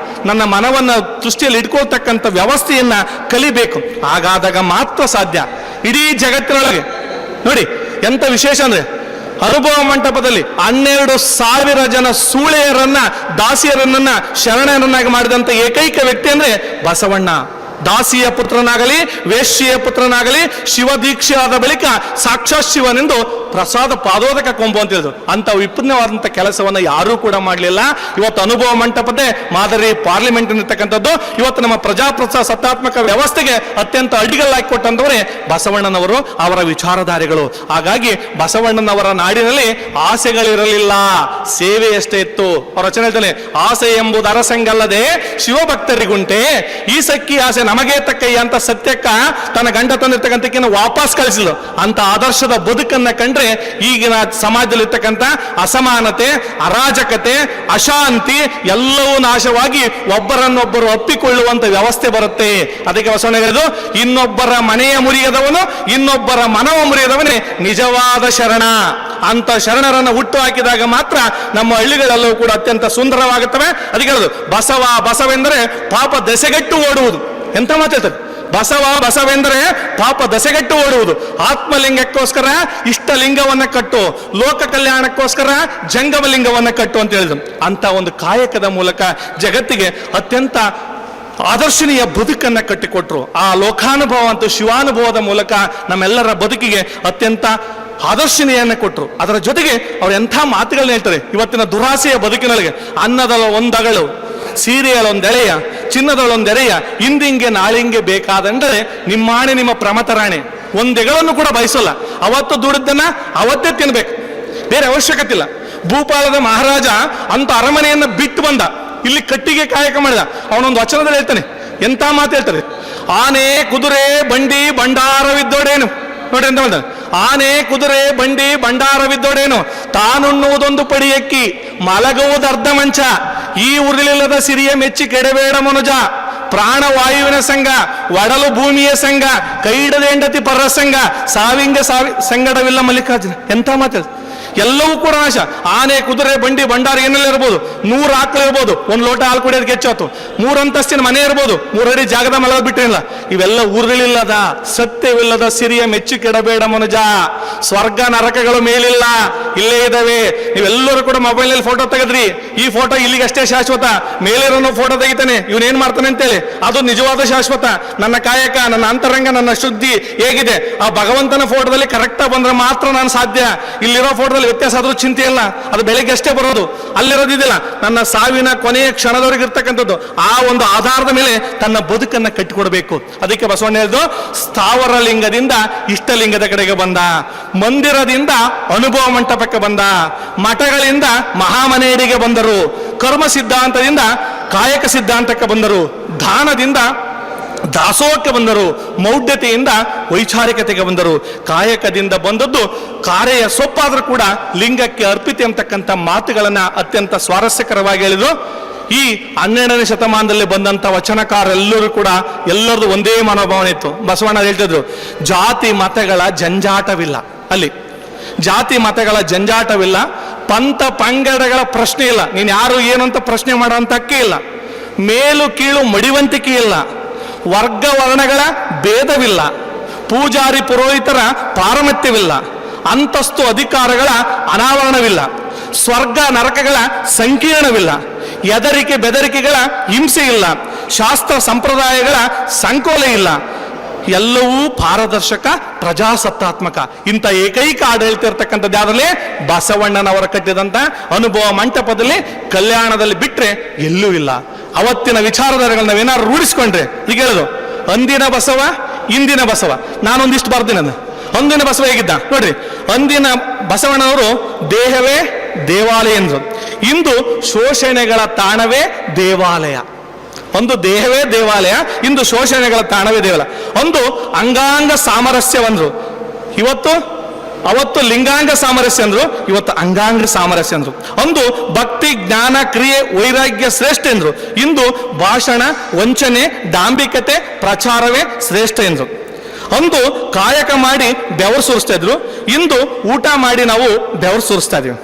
ನನ್ನ ಮನವನ್ನು ದೃಷ್ಟಿಯಲ್ಲಿ ಇಟ್ಕೊಳ್ತಕ್ಕಂಥ ವ್ಯವಸ್ಥೆಯನ್ನ ಕಲಿಬೇಕು. ಹಾಗಾದಾಗ ಮಾತ್ರ ಸಾಧ್ಯ. ಇಡೀ ಜಗತ್ತಿನೊಳಗೆ ನೋಡಿ ಎಂತ ವಿಶೇಷ ಅಂದ್ರೆ, ಅನುಭವ ಮಂಟಪದಲ್ಲಿ 12,000 ಜನ ಸೂಳೆಯರನ್ನ, ದಾಸಿಯರನ್ನ ಶರಣರನ್ನಾಗಿ ಮಾಡಿದಂತ ಏಕೈಕ ವ್ಯಕ್ತಿ ಅಂದ್ರೆ ಬಸವಣ್ಣ. ದಾಸಿಯ ಪುತ್ರನಾಗಲಿ ವೇಶ್ಯೆಯ ಪುತ್ರನಾಗಲಿ ಶಿವದೀಕ್ಷೆ ಆದ ಬಳಿಕ ಸಾಕ್ಷಾತ್ ಶಿವನೆಂದು ಪ್ರಸಾದ ಪಾದೋದಕ ಕೊಂಬು ಅಂತ ಹೇಳಿದ್ರು. ಅಂತ ವಿಪನ್ನವಾದಂಥ ಕೆಲಸವನ್ನ ಯಾರೂ ಕೂಡ ಮಾಡಲಿಲ್ಲ. ಇವತ್ತು ಅನುಭವ ಮಂಟಪದ ಮಾದರಿ ಪಾರ್ಲಿಮೆಂಟ್ ಇರ್ತಕ್ಕಂಥದ್ದು ಇವತ್ತು ನಮ್ಮ ಪ್ರಜಾಪ್ರಭುತ್ವ ಸತ್ತಾತ್ಮಕ ವ್ಯವಸ್ಥೆಗೆ ಅತ್ಯಂತ ಅಡ್ಡಿಗಲ್ಲಾಗಿ ಕೊಟ್ಟಂತವರೇ ಬಸವಣ್ಣನವರು, ಅವರ ವಿಚಾರಧಾರೆಗಳು. ಹಾಗಾಗಿ ಬಸವಣ್ಣನವರ ನಾಡಿನಲ್ಲಿ ಆಸೆಗಳಿರಲಿಲ್ಲ, ಸೇವೆಯಷ್ಟೇ ಇತ್ತು. ಅವರ ರಚನೆ ಹೇಳ್ತಾನೆ, ಆಸೆ ಎಂಬುದು ಅರಸಂಗಲ್ಲದೆ ಶಿವಭಕ್ತರಿಗುಂಟೆ, ಈ ಸಕ್ಕಿ ಆಸೆ ನಮಗೆ ತಕ್ಕಯ್ಯ ಅಂತ ಸತ್ಯಕ್ಕ ತನ್ನ ಗಂಡ ತಂದಿರ್ತಕ್ಕಂಥಕ್ಕಿಂತ ವಾಪಸ್ ಕಳಿಸಿದ್ರು. ಅಂತ ಆದರ್ಶದ ಬದುಕನ್ನ ಕಂಡ್ರೆ ಈಗಿನ ಸಮಾಜದಲ್ಲಿ ಇರ್ತಕ್ಕಂಥ ಅಸಮಾನತೆ, ಅರಾಜಕತೆ, ಅಶಾಂತಿ ಎಲ್ಲವೂ ನಾಶವಾಗಿ ಒಬ್ಬರನ್ನೊಬ್ಬರು ಅಪ್ಪಿಕೊಳ್ಳುವಂತ ವ್ಯವಸ್ಥೆ ಬರುತ್ತೆ. ಅದಕ್ಕೆ ಬಸವಣ್ಣ ಹೇಳಿದ್ರು, ಇನ್ನೊಬ್ಬರ ಮನೆಯ ಮುರಿಯದವನು ಇನ್ನೊಬ್ಬರ ಮನವ ಮುರಿಯದವನೇ ನಿಜವಾದ ಶರಣ. ಅಂತ ಶರಣರನ್ನು ಹುಟ್ಟು ಹಾಕಿದಾಗ ಮಾತ್ರ ನಮ್ಮ ಹಳ್ಳಿಗಳೆಲ್ಲವೂ ಕೂಡ ಅತ್ಯಂತ ಸುಂದರವಾಗುತ್ತವೆ. ಅದಕ್ಕೆ ಹೇಳುದು, ಬಸವೆಂದರೆ ಪಾಪ ದೆಸೆಗೆಟ್ಟು ಓಡುವುದು. ಎಂತ ಮಾತಾಡ್ತಾರೆ, ಬಸವೆಂದರೆ ಪಾಪ ದಸೆಗಟ್ಟು ಓಡುವುದು. ಆತ್ಮಲಿಂಗಕ್ಕೋಸ್ಕರ ಇಷ್ಟಲಿಂಗವನ್ನ ಕಟ್ಟು, ಲೋಕ ಕಲ್ಯಾಣಕ್ಕೋಸ್ಕರ ಜಂಗಮ ಲಿಂಗವನ್ನ ಕಟ್ಟು ಅಂತ ಹೇಳಿದ್ರು. ಅಂತ ಒಂದು ಕಾಯಕದ ಮೂಲಕ ಜಗತ್ತಿಗೆ ಅತ್ಯಂತ ಆದರ್ಶನೀಯ ಬದುಕನ್ನ ಕಟ್ಟಿಕೊಟ್ರು. ಆ ಲೋಕಾನುಭವ ಮತ್ತು ಶಿವಾನುಭವದ ಮೂಲಕ ನಮ್ಮೆಲ್ಲರ ಬದುಕಿಗೆ ಅತ್ಯಂತ ಆದರ್ಶನೀಯನ್ನ ಕೊಟ್ಟರು. ಅದರ ಜೊತೆಗೆ ಅವ್ರು ಎಂಥ ಮಾತುಗಳನ್ನ ಹೇಳ್ತಾರೆ. ಇವತ್ತಿನ ದುರಾಸೆಯ ಬದುಕಿನೊಳಗೆ ಅನ್ನದಲ್ಲ ಒಂದಗಳು, ಸೀರೆಯಲ್ಲೊಂದೆಳೆಯ, ಚಿನ್ನದೊಳೊಂದೆರೆಯ, ಇಂದಿಂಗೆ ನಾಳಿಂಗೆ ಬೇಕಾದಂದರೆ ನಿಮ್ಮಾಣೆ ನಿಮ್ಮ ಪ್ರಮತರಾಣೆ. ಒಂದೆಗಳನ್ನು ಕೂಡ ಬಯಸಲ್ಲ. ಅವತ್ತು ದುಡಿದನ್ನ ಅವತ್ತೇ ತಿನ್ಬೇಕು, ಬೇರೆ ಅವಶ್ಯಕತೆ ಇಲ್ಲ. ಭೂಪಾಲದ ಮಹಾರಾಜ ಅಂತ ಅರಮನೆಯನ್ನ ಬಿಟ್ಟು ಬಂದ, ಇಲ್ಲಿ ಕಟ್ಟಿಗೆ ಕಾಯಕ ಮಾಡಿದ. ಅವನೊಂದು ವಚನದಲ್ಲಿ ಹೇಳ್ತಾನೆ, ಎಂತ ಮಾತು ಹೇಳ್ತಾರೆ, ಆನೆ ಕುದುರೆ ಬಂಡಿ ಭಂಡಾರವಿದ್ದೋಡೇನು. ನೋಡಿ ಎಂತ ಹೇಳ್ತಾನೆ, ಆನೆ ಕುದುರೆ ಬಂಡಿ ಭಂಡಾರವಿದ್ದೋಡೇನು, ತಾನುಣ್ಣುವುದೊಂದು ಪಡಿಯಕ್ಕಿ ಮಲಗುವುದು ಅರ್ಧ ಮಂಚ, ಈ ಉರುಳಿಲ್ಲದ ಸಿರಿಯ ಮೆಚ್ಚಿ ಕೆಡಬೇಡ ಮನುಜ, ಪ್ರಾಣವಾಯುವಿನ ಸಂಘ ಒಡಲು ಭೂಮಿಯ ಸಂಘ, ಕೈಡದ ಹೆಂಡತಿ ಪರ ಸಂಘ, ಸಂಗಡವಿಲ್ಲ ಮಲ್ಲಿಕಾರ್ಜುನ. ಎಂತ ಮಾತು. ಎಲ್ಲವೂ ಕೂಡ ನಾಶ. ಆನೆ, ಕುದುರೆ, ಬಂಡಿ, ಭಂಡಾರ ಏನೆಲ್ಲ ಇರ್ಬೋದು, 100 ಆಕಳು ಇರ್ಬೋದು, 1 ಲೋಟ ಹಾಲು ಕುಡಿಯೋದಕ್ಕೆ ಹೆಚ್ಚಾಯ್ತು, 3 ಅಂತಸ್ತಿನ ಮನೆ ಇರ್ಬೋದು, 3 ಅಡಿ ಜಾಗದ ಮಲಗ ಬಿಟ್ಟಿಲ್ಲ. ಇವೆಲ್ಲ ಊರ್ಗಳಿಲ್ಲದ, ಸತ್ಯವಿಲ್ಲದ ಸಿರಿಯ ಮೆಚ್ಚು ಕೆಡಬೇಡ ಮನುಜ, ಸ್ವರ್ಗ ನರಕಗಳು ಮೇಲಿಲ್ಲ, ಇಲ್ಲೇ ಇದಾವೆ. ನೀವೆಲ್ಲರೂ ಕೂಡ ಮೊಬೈಲ್ ಫೋಟೋ ತೆಗೆದ್ರಿ, ಈ ಫೋಟೋ ಇಲ್ಲಿಗಷ್ಟೇ ಶಾಶ್ವತ, ಮೇಲಿರೋ ಫೋಟೋ ತೆಗಿತಾನೆ, ಇವನೇನ್ ಮಾಡ್ತಾನೆ ಅಂತೇಳಿ ಅದು ನಿಜವಾದ ಶಾಶ್ವತ. ನನ್ನ ಕಾಯಕ, ನನ್ನ ಅಂತರಂಗ, ನನ್ನ ಶುದ್ಧಿ ಹೇಗಿದೆ, ಆ ಭಗವಂತನ ಫೋಟೋದಲ್ಲಿ ಕರೆಕ್ಟ್ ಬಂದ್ರೆ ಮಾತ್ರ ನಾನು ಸಾಧ್ಯ. ಇಲ್ಲಿರೋ ಫೋಟೋದಲ್ಲಿ ವ್ಯತ್ಯಾಸ ಆದ್ರೂ ಚಿಂತೆ ಇಲ್ಲ, ಅದು ಬೆಳಿಗ್ಗೆ ಅಷ್ಟೇ ಬರೋದು, ಅಲ್ಲಿರೋದಿಲ್ಲ. ನನ್ನ ಸಾವಿನ ಕೊನೆಯ ಕ್ಷಣದವರೆಗೆ ಇರ್ತಕ್ಕಂಥದ್ದು. ಆ ಒಂದು ಆಧಾರದ ಮೇಲೆ ತನ್ನ ಬದುಕನ್ನ ಕಟ್ಟಿಕೊಡ್ಬೇಕು. ಅದಕ್ಕೆ ಬಸವಣ್ಣ ಹೇಳಿದ್ದು, ಸ್ಥಾವರ ಲಿಂಗದಿಂದ ಇಷ್ಟಲಿಂಗದ ಕಡೆಗೆ ಬಂದ, ಮಂದಿರದಿಂದ ಅನುಭವ ಮಂಟಪಕ್ಕೆ ಬಂದ, ಮಠಗಳಿಂದ ಮಹಾಮನೆಯರಿಗೆ ಬಂದರು, ಕರ್ಮ ಸಿದ್ಧಾಂತದಿಂದ ಕಾಯಕ ಸಿದ್ಧಾಂತಕ್ಕೆ ಬಂದರು, ದಾನದಿಂದ ದಾಸೋಹಕ್ಕೆ ಬಂದರು, ಮೌಢ್ಯತೆಯಿಂದ ವೈಚಾರಿಕತೆಗೆ ಬಂದರು. ಕಾಯಕದಿಂದ ಬಂದದ್ದು ಕಾರೆಯ ಸೊಪ್ಪಾದ್ರೂ ಕೂಡ ಲಿಂಗಕ್ಕೆ ಅರ್ಪಿತೆ ಅಂತಕ್ಕಂಥ ಮಾತುಗಳನ್ನ ಅತ್ಯಂತ ಸ್ವಾರಸ್ಯಕರವಾಗಿ ಹೇಳಿದ್ರು. ಈ 12ನೇ ಶತಮಾನದಲ್ಲಿ ಬಂದಂಥ ವಚನಕಾರೆಲ್ಲರೂ ಕೂಡ ಎಲ್ಲರದು ಒಂದೇ ಮನೋಭಾವನೆ ಇತ್ತು. ಬಸವಣ್ಣ ಹೇಳ್ತಿದ್ರು, ಜಾತಿ ಮತಗಳ ಜಂಜಾಟವಿಲ್ಲ, ಅಲ್ಲಿ ಜಾತಿ ಮತಗಳ ಜಂಜಾಟವಿಲ್ಲ, ಪಂಥ ಪಂಗಡಗಳ ಪ್ರಶ್ನೆ ಇಲ್ಲ, ನೀನು ಯಾರು ಏನು ಅಂತ ಪ್ರಶ್ನೆ ಮಾಡೋಂಥ ಹಕ್ಕೇ ಇಲ್ಲ, ಮೇಲು ಕೀಳು ಮಡಿವಂತಿಕೆ ಇಲ್ಲ, ವರ್ಗ ವರ್ಣಗಳ ಭೇದವಿಲ್ಲ, ಪೂಜಾರಿ ಪುರೋಹಿತರ ಪಾರಮತ್ಯವಿಲ್ಲ, ಅಂತಸ್ತು ಅಧಿಕಾರಗಳ ಅನಾವರಣವಿಲ್ಲ, ಸ್ವರ್ಗ ನರಕಗಳ ಸಂಕೀರ್ಣವಿಲ್ಲ, ಎದರಿಕೆ ಬೆದರಿಕೆಗಳ ಹಿಂಸೆ ಇಲ್ಲ, ಶಾಸ್ತ್ರ ಸಂಪ್ರದಾಯಗಳ ಸಂಕೋಲೆ ಇಲ್ಲ, ಎಲ್ಲವೂ ಪಾರದರ್ಶಕ ಪ್ರಜಾಸತ್ತಾತ್ಮಕ. ಇಂಥ ಏಕೈಕ ಆಡಳಿತ ಇರ್ತಕ್ಕಂಥದ್ದು ಯಾವ್ದ್ರಲ್ಲಿ? ಬಸವಣ್ಣನವರ ಕಟ್ಟಿದಂಥ ಅನುಭವ ಮಂಟಪದಲ್ಲಿ, ಕಲ್ಯಾಣದಲ್ಲಿ ಬಿಟ್ರೆ ಎಲ್ಲೂ ಇಲ್ಲ. ಅವತ್ತಿನ ವಿಚಾರಧಾರೆಗಳನ್ನ ನಾವೇನಾದ್ರು ರೂಢಿಸ್ಕೊಂಡ್ರೆ, ಈಗ ಹೇಳೋದು ಅಂದಿನ ಬಸವ ಇಂದಿನ ಬಸವ, ನಾನೊಂದಿಷ್ಟು ಬರ್ತೀನಿ. ಅದು ಅಂದಿನ ಬಸವ ಹೇಗಿದ್ದ ನೋಡ್ರಿ, ಅಂದಿನ ಬಸವಣ್ಣನವರು ದೇಹವೇ ದೇವಾಲಯ ಎಂದ್ರು, ಇಂದು ಶೋಷಣೆಗಳ ತಾಣವೇ ದೇವಾಲಯ. ಒಂದು ದೇಹವೇ ದೇವಾಲಯ, ಇಂದು ಶೋಷಣೆಗಳ ತಾಣವೇ ದೇವಾಲಯ. ಒಂದು ಅಂಗಾಂಗ ಸಾಮರಸ್ಯವಂದ್ರು, ಅವತ್ತು ಲಿಂಗಾಂಗ ಸಾಮರಸ್ಯ ಅಂದ್ರು, ಇವತ್ತು ಅಂಗಾಂಗ ಸಾಮರಸ್ಯ ಅಂದ್ರು. ಒಂದು ಭಕ್ತಿ ಜ್ಞಾನ ಕ್ರಿಯೆ ವೈರಾಗ್ಯ ಶ್ರೇಷ್ಠ ಎಂದ್ರು, ಇಂದು ಭಾಷಣ ವಂಚನೆ ಡಾಂಬಿಕತೆ ಪ್ರಚಾರವೇ ಶ್ರೇಷ್ಠ ಎಂದ್ರು. ಒಂದು ಕಾಯಕ ಮಾಡಿ ಬೆವರು ಸುರಿಸ್ತಾ ಇದ್ರು, ಇಂದು ಊಟ ಮಾಡಿ ನಾವು ಬೆವರು ಸುರಿಸ್ತಾ ಇದೀವಿ.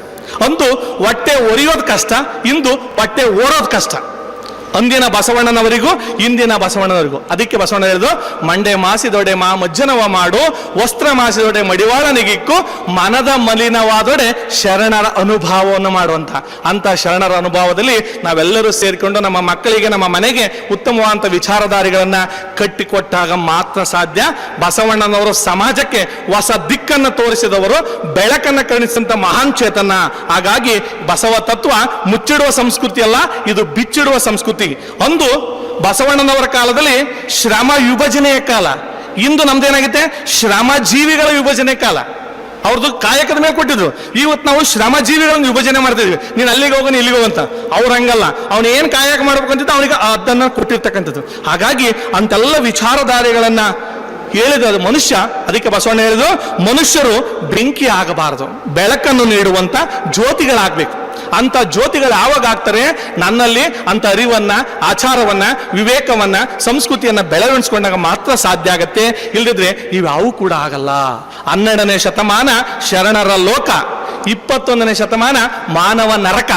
ಒಂದು ಹೊಟ್ಟೆ ಒರೆಯೋದು ಕಷ್ಟ, ಇಂದು ಹೊಟ್ಟೆ ಓಡೋದು ಕಷ್ಟ. ಅಂದಿನ ಬಸವಣ್ಣನವರಿಗೂ ಇಂದಿನ ಬಸವಣ್ಣನವರಿಗೂ. ಅದಕ್ಕೆ ಬಸವಣ್ಣ ಹೇಳಿದ್ರು, ಮಂಡೆ ಮಾಸಿದೊಡೆ ಮಜ್ಜನವ ಮಾಡು, ವಸ್ತ್ರ ಮಾಸಿದೊಡೆ ಮಡಿವಾಳನಿಗಿಕ್ಕು, ಮನದ ಮಲಿನವಾದೊಡೆ ಶರಣರ ಅನುಭವವನ್ನು ಮಾಡುವಂತ. ಅಂತ ಶರಣರ ಅನುಭವದಲ್ಲಿ ನಾವೆಲ್ಲರೂ ಸೇರಿಕೊಂಡು ನಮ್ಮ ಮಕ್ಕಳಿಗೆ, ನಮ್ಮ ಮನೆಗೆ ಉತ್ತಮವಾದಂಥ ವಿಚಾರಧಾರೆಗಳನ್ನ ಕಟ್ಟಿಕೊಟ್ಟಾಗ ಮಾತ್ರ ಸಾಧ್ಯ. ಬಸವಣ್ಣನವರು ಸಮಾಜಕ್ಕೆ ಹೊಸ ದಿಕ್ಕನ್ನು ತೋರಿಸಿದವರು, ಬೆಳಕನ್ನು ಕರುಣಿಸಿದಂಥ ಮಹಾನ್ ಚೇತನ. ಹಾಗಾಗಿ ಬಸವ ತತ್ವ ಮುಚ್ಚಿಡುವ ಸಂಸ್ಕೃತಿ ಅಲ್ಲ, ಇದು ಬಿಚ್ಚಿಡುವ ಸಂಸ್ಕೃತಿ. ಒಂದು ಬಸವಣ್ಣನವರ ಕಾಲದಲ್ಲಿ ಶ್ರಮ ವಿಭಜನೆಯ ಕಾಲ, ಇಂದು ನಮ್ದೇನಾಗುತ್ತೆ ಶ್ರಮ ಜೀವಿಗಳ ವಿಭಜನೆ ಕಾಲ. ಅವ್ರದ್ದು ಕಾಯಕದ ಮೇಲೆ ಕೊಟ್ಟಿದ್ರು, ಇವತ್ತು ನಾವು ಶ್ರಮ ಜೀವಿಗಳನ್ನು ವಿಭಜನೆ ಮಾಡ್ತಿದ್ವಿ. ನೀನು ಅಲ್ಲಿಗೆ ಹೋಗು, ನೀನು ಇಲ್ಲಿಗೆ ಹೋಗಂತ. ಅವ್ರು ಹಂಗಲ್ಲ, ಅವನು ಏನು ಕಾಯಕ ಮಾಡ್ಬೇಕು ಅಂತಿದ್ದ ಅವನಿಗೆ ಅದನ್ನ ಕೊಟ್ಟಿರ್ತಕ್ಕಂಥದ್ದು. ಹಾಗಾಗಿ ಅಂತೆಲ್ಲ ವಿಚಾರಧಾರೆಗಳನ್ನ ಹೇಳಿದ ಮನುಷ್ಯ. ಅದಕ್ಕೆ ಬಸವಣ್ಣ ಹೇಳಿದ್ರು, ಮನುಷ್ಯರು ಬೆಂಕಿ ಆಗಬಾರದು, ಬೆಳಕನ್ನು ನೀಡುವಂತ ಜ್ಯೋತಿಗಳಾಗಬೇಕು. ಅಂತ ಜ್ಯೋತಿಗಳು ಯಾವಾಗ ಆಗ್ತಾರೆ? ನನ್ನಲ್ಲಿ ಅಂತ ಅರಿವನ್ನ, ಆಚಾರವನ್ನ, ವಿವೇಕವನ್ನ, ಸಂಸ್ಕೃತಿಯನ್ನ ಬೆಳವಣಿಸ್ಕೊಂಡಾಗ ಮಾತ್ರ ಸಾಧ್ಯ ಆಗತ್ತೆ. ಇಲ್ದಿದ್ರೆ ಇವ್ಯಾವು ಕೂಡ ಆಗಲ್ಲ. 12ನೇ ಶತಮಾನ ಶರಣರ ಲೋಕ, 21ನೇ ಶತಮಾನ ಮಾನವ ನರಕ.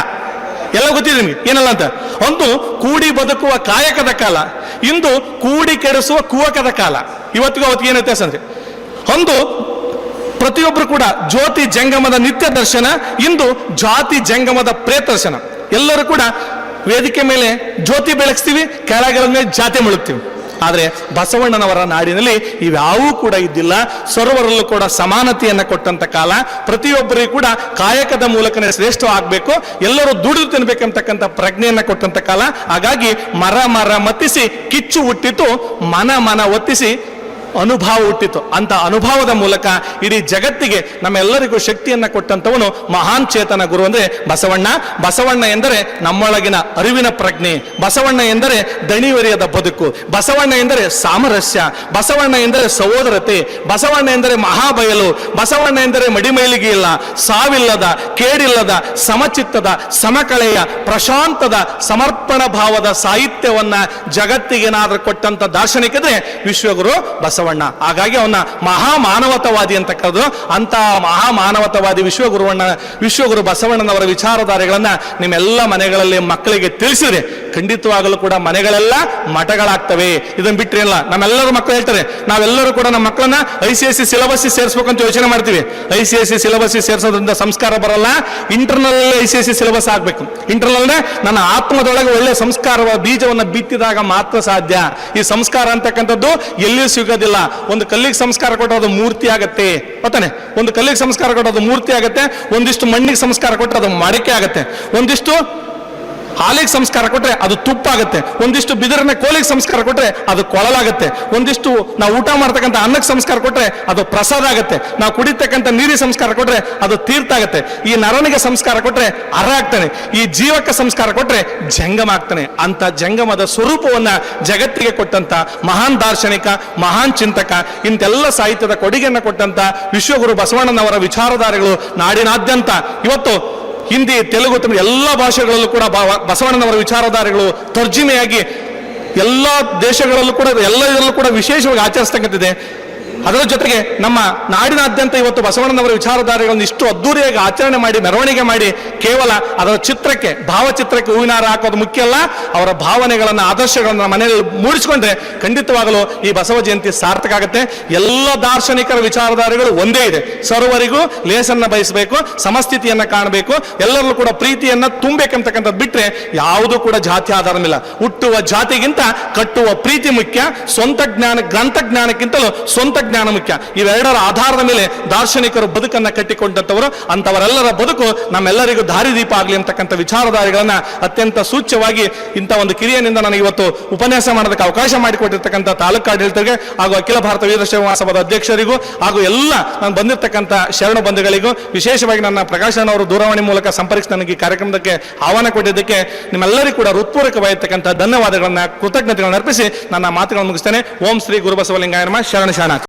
ಎಲ್ಲ ಗೊತ್ತಿದೆ ನಿಮ್ಗೆ, ಏನಲ್ಲ ಅಂತ. ಒಂದು ಕೂಡಿ ಬದುಕುವ ಕಾಯಕದ ಕಾಲ, ಇಂದು ಕೂಡಿ ಕೆಡಿಸುವ ಕುವಕದ ಕಾಲ. ಇವತ್ತಿಗೂ ಅವತ್ತಿಗೆ ಏನು ವ್ಯತ್ಯಾಸ ಅಂದ್ರೆ, ಒಂದು ಪ್ರತಿಯೊಬ್ಬರು ಕೂಡ ಜ್ಯೋತಿ ಜಂಗಮದ ನಿತ್ಯ ದರ್ಶನ, ಇಂದು ಜಾತಿ ಜಂಗಮದ ಪ್ರೇತರ್ಶನ. ಎಲ್ಲರೂ ಕೂಡ ವೇದಿಕೆ ಮೇಲೆ ಜ್ಯೋತಿ ಬೆಳಗಿಸ್ತೀವಿ, ಕೆಳಗರ ಮೇಲೆ ಜಾತಿ ಮುಳುಗ್ತೀವಿ. ಆದರೆ ಬಸವಣ್ಣನವರ ನಾಡಿನಲ್ಲಿ ಇವ್ಯಾವೂ ಕೂಡ ಇದ್ದಿಲ್ಲ. ಸರ್ವರಲ್ಲೂ ಕೂಡ ಸಮಾನತೆಯನ್ನು ಕೊಟ್ಟಂತ ಕಾಲ. ಪ್ರತಿಯೊಬ್ಬರಿಗೂ ಕೂಡ ಕಾಯಕದ ಮೂಲಕನೇ ಶ್ರೇಷ್ಠ ಆಗಬೇಕು, ಎಲ್ಲರೂ ದುಡಿದು ತಿನ್ಬೇಕಂತಕ್ಕಂಥ ಪ್ರಜ್ಞೆಯನ್ನು ಕೊಟ್ಟಂತ ಕಾಲ. ಹಾಗಾಗಿ ಮರ ಮತ್ತಿಸಿ ಕಿಚ್ಚು ಹುಟ್ಟಿತು, ಮನ ಒತ್ತಿಸಿ ಅನುಭವ ಹುಟ್ಟಿತು. ಅಂತ ಅನುಭವದ ಮೂಲಕ ಇಡೀ ಜಗತ್ತಿಗೆ ನಮ್ಮೆಲ್ಲರಿಗೂ ಶಕ್ತಿಯನ್ನ ಕೊಟ್ಟಂತವನು ಮಹಾನ್ ಚೇತನ ಗುರು ಅಂದ್ರೆ ಬಸವಣ್ಣ. ಬಸವಣ್ಣ ಎಂದರೆ ನಮ್ಮೊಳಗಿನ ಅರಿವಿನ ಪ್ರಜ್ಞೆ, ಬಸವಣ್ಣ ಎಂದರೆ ದಣಿವರಿಯದ ಬದುಕು, ಬಸವಣ್ಣ ಎಂದರೆ ಸಾಮರಸ್ಯ, ಬಸವಣ್ಣ ಎಂದರೆ ಸಹೋದರತೆ, ಬಸವಣ್ಣ ಎಂದರೆ ಮಹಾಬಯಲು, ಬಸವಣ್ಣ ಎಂದರೆ ಮಡಿಮೈಲಿಗೆ ಇಲ್ಲ, ಸಾವಿಲ್ಲದ, ಕೇಡಿಲ್ಲದ, ಸಮಚಿತ್ತದ, ಸಮಕಳೆಯ, ಪ್ರಶಾಂತದ, ಸಮರ್ಪಣ ಭಾವದ ಸಾಹಿತ್ಯವನ್ನ ಜಗತ್ತಿಗೇನಾದ್ರೂ ಕೊಟ್ಟಂತ ದಾರ್ಶನಿಕದ್ರೆ ವಿಶ್ವಗುರು ಬಸವ. ಬಸವಣ್ಣ. ಹಾಗಾಗಿ ಅವನ ಮಹಾಮಾನವತಾವಾದಿ ಅಂತ ಕರೆದು ಅಂತ ಮಹಾಮಾನವತಾವಾದಿ ವಿಶ್ವಗುರು ಬಸವಣ್ಣನವರ ವಿಚಾರಧಾರೆಗಳನ್ನ ನಿಮ್ಮೆಲ್ಲ ಮನೆಗಳಲ್ಲಿ ಮಕ್ಕಳಿಗೆ ತಿಳಿಸಿದ್ರೆ ಖಂಡಿತವಾಗಲೂ ಕೂಡ ಮನೆಗಳೆಲ್ಲ ಮಠಗಳಾಗ್ತವೆ. ಇದನ್ನ ಬಿಟ್ಟರೆ ಇಲ್ಲ. ನಮ್ಮೆಲ್ಲರೂ ಮಕ್ಕಳು ಹೇಳ್ತಾರೆ, ನಾವೆಲ್ಲರೂ ಕೂಡ ನಮ್ಮ ಮಕ್ಕಳನ್ನ ICSE ಸಿಲೆಬಸ್ ಸೇರಿಸಬೇಕು ಅಂತ ಯೋಚನೆ ಮಾಡ್ತೀವಿ. ICSE ಸಿಲೆಬಸ್ ಸೇರಿಸೋದ್ರಿಂದ ಸಂಸ್ಕಾರ ಬರಲ್ಲ. ಇಂಟರ್ನಲ್ ICSE ಸಿಲೆಬಸ್ ಆಗ್ಬೇಕು. ಇಂಟರ್ನಲ್ ನನ್ನ ಆತ್ಮದೊಳಗೆ ಒಳ್ಳೆ ಸಂಸ್ಕಾರ ಬೀಜವನ್ನು ಬಿತ್ತಿದಾಗ ಮಾತ್ರ ಸಾಧ್ಯ. ಈ ಸಂಸ್ಕಾರ ಅಂತಕ್ಕಂಥದ್ದು ಎಲ್ಲಿಯೂ ಸಿಗೋದಿಲ್ಲ. ಒಂದು ಕಲ್ಲಿಗೆ ಸಂಸ್ಕಾರ ಕೊಟ್ಟರೆ ಅದು ಮೂರ್ತಿ ಆಗತ್ತೆ, ಗೊತ್ತಾನೆ? ಒಂದು ಕಲ್ಲಿಗೆ ಸಂಸ್ಕಾರ ಕೊಟ್ಟರೆ ಅದು ಮೂರ್ತಿ ಆಗತ್ತೆ. ಒಂದಿಷ್ಟು ಮಣ್ಣಿಗೆ ಸಂಸ್ಕಾರ ಕೊಟ್ಟರೆ ಅದು ಮಡಕೆ ಆಗತ್ತೆ. ಒಂದಿಷ್ಟು ಹಾಲಿಗೆ ಸಂಸ್ಕಾರ ಕೊಟ್ರೆ ಅದು ತುಪ್ಪ ಆಗುತ್ತೆ. ಒಂದಿಷ್ಟು ಬಿದಿರನ್ನ ಕೋಲಿಗೆ ಸಂಸ್ಕಾರ ಕೊಟ್ರೆ ಅದು ಕೊಳಲಾಗುತ್ತೆ. ಒಂದಿಷ್ಟು ನಾವು ಊಟ ಮಾಡ್ತಕ್ಕಂಥ ಅನ್ನಕ್ಕೆ ಸಂಸ್ಕಾರ ಕೊಟ್ರೆ ಅದು ಪ್ರಸಾದ ಆಗುತ್ತೆ. ನಾವು ಕುಡಿತಕ್ಕಂಥ ನೀರಿಗೆ ಸಂಸ್ಕಾರ ಕೊಟ್ರೆ ಅದು ತೀರ್ಥ ಆಗುತ್ತೆ. ಈ ನರನಿಗೆ ಸಂಸ್ಕಾರ ಕೊಟ್ರೆ ಅರ ಆಗ್ತಾನೆ. ಈ ಜೀವಕ್ಕೆ ಸಂಸ್ಕಾರ ಕೊಟ್ರೆ ಜಂಗಮ ಆಗ್ತಾನೆ. ಅಂತ ಜಂಗಮದ ಸ್ವರೂಪವನ್ನ ಜಗತ್ತಿಗೆ ಕೊಟ್ಟಂತ ಮಹಾನ್ ದಾರ್ಶನಿಕ, ಮಹಾನ್ ಚಿಂತಕ, ಇಂತೆಲ್ಲ ಸಾಹಿತ್ಯದ ಕೊಡುಗೆಯನ್ನು ಕೊಟ್ಟಂತ ವಿಶ್ವಗುರು ಬಸವಣ್ಣನವರ ವಿಚಾರಧಾರೆಗಳು ನಾಡಿನಾದ್ಯಂತ ಇವತ್ತು ಹಿಂದಿ, ತೆಲುಗು, ತಮಿಳು ಎಲ್ಲ ಭಾಷೆಗಳಲ್ಲೂ ಕೂಡ ಬಸವಣ್ಣನವರ ವಿಚಾರಧಾರೆಗಳು ತರ್ಜಿಮೆಯಾಗಿ ಎಲ್ಲ ದೇಶಗಳಲ್ಲೂ ಕೂಡ ಎಲ್ಲದರಲ್ಲೂ ಕೂಡ ವಿಶೇಷವಾಗಿ ಆಚರಿಸ್ತಕ್ಕಂಥದ್ದಿದೆ. ಅದರ ಜೊತೆಗೆ ನಮ್ಮ ನಾಡಿನಾದ್ಯಂತ ಇವತ್ತು ಬಸವಣ್ಣನವರ ವಿಚಾರಧಾರೆಗಳನ್ನು ಇಷ್ಟು ಅದ್ದೂರಿಯಾಗಿ ಆಚರಣೆ ಮಾಡಿ ಮೆರವಣಿಗೆ ಮಾಡಿ ಕೇವಲ ಅದರ ಚಿತ್ರಕ್ಕೆ, ಭಾವಚಿತ್ರಕ್ಕೆ ಹೂವಿನಾರ ಹಾಕೋದು ಮುಖ್ಯ ಅಲ್ಲ. ಅವರ ಭಾವನೆಗಳನ್ನು, ಆದರ್ಶಗಳನ್ನು ಮನೆಯಲ್ಲಿ ಮೂಡಿಸಿಕೊಂಡ್ರೆ ಖಂಡಿತವಾಗಲೂ ಈ ಬಸವ ಜಯಂತಿ ಸಾರ್ಥಕ ಆಗುತ್ತೆ. ಎಲ್ಲ ದಾರ್ಶನಿಕರ ವಿಚಾರಧಾರೆಗಳು ಒಂದೇ ಇದೆ. ಸರ್ವರಿಗೂ ಲೇಸನ್ನ ಬಯಸಬೇಕು, ಸಮಸ್ಥಿತಿಯನ್ನ ಕಾಣಬೇಕು, ಎಲ್ಲರಲ್ಲೂ ಕೂಡ ಪ್ರೀತಿಯನ್ನ ತುಂಬಬೇಕಂತಕ್ಕಂಥದ್ದು ಬಿಟ್ರೆ ಯಾವುದು ಕೂಡ ಜಾತಿ ಆಧಾರವಿಲ್ಲ. ಹುಟ್ಟುವ ಜಾತಿಗಿಂತ ಕಟ್ಟುವ ಪ್ರೀತಿ ಮುಖ್ಯ. ಸ್ವಂತ ಜ್ಞಾನ, ಗ್ರಂಥ ಜ್ಞಾನಕ್ಕಿಂತಲೂ ಸ್ವಂತ ಜ್ಞಾನ ಮುಖ್ಯ. ಇವೆರಡರ ಆಧಾರದ ಮೇಲೆ ದಾರ್ಶನಿಕರು ಬದುಕನ್ನ ಕಟ್ಟಿಕೊಂಡಂತವರು. ಅಂತವರೆಲ್ಲರ ಬದುಕು ನಮ್ಮೆಲ್ಲರಿಗೂ ದಾರಿದೀಪ ಆಗಲಿ ಅಂತಕ್ಕಂಥ ವಿಚಾರಧಾರೆಗಳನ್ನ ಅತ್ಯಂತ ಸೂಚ್ಯವಾಗಿ ಇಂಥ ಒಂದು ಕಿರಿಯನಿಂದ ನನಗೆ ಇವತ್ತು ಉಪನ್ಯಾಸ ಮಾಡೋದಕ್ಕೆ ಅವಕಾಶ ಮಾಡಿಕೊಟ್ಟಿರ್ತಕ್ಕಂಥ ತಾಲೂಕು ಆಡಳಿತರಿಗೆ ಹಾಗೂ ಅಖಿಲ ಭಾರತ ವೀರಶೈವ ಮಹಾಸಭಾದ ಅಧ್ಯಕ್ಷರಿಗೂ ಹಾಗೂ ಎಲ್ಲ ನಾನು ಬಂದಿರತಕ್ಕಂಥ ಶರಣ ಬಂಧುಗಳಿಗೂ, ವಿಶೇಷವಾಗಿ ನನ್ನ ಪ್ರಕಾಶನವರು ದೂರವಾಣಿ ಮೂಲಕ ಸಂಪರ್ಕಿಸಿ ನನಗೆ ಈ ಕಾರ್ಯಕ್ರಮಕ್ಕೆ ಆಹ್ವಾನ ಕೊಟ್ಟಿದ್ದಕ್ಕೆ ನಿಮ್ಮೆಲ್ಲರಿಗೂ ಕೂಡ ಹೃತ್ಪೂರ್ವಕವಾಗಿರ್ತಕ್ಕಂಥ ಧನ್ಯವಾದಗಳನ್ನ, ಕೃತಜ್ಞತೆಗಳನ್ನು ಅರ್ಪಿಸಿ ನನ್ನ ಮಾತುಗಳನ್ನು ಮುಗಿಸ್ತೇನೆ. ಓಂ ಶ್ರೀ ಗುರು ಬಸವಲಿಂಗಾಯ ನಮಃ. ಶರಣ ಶರಣ.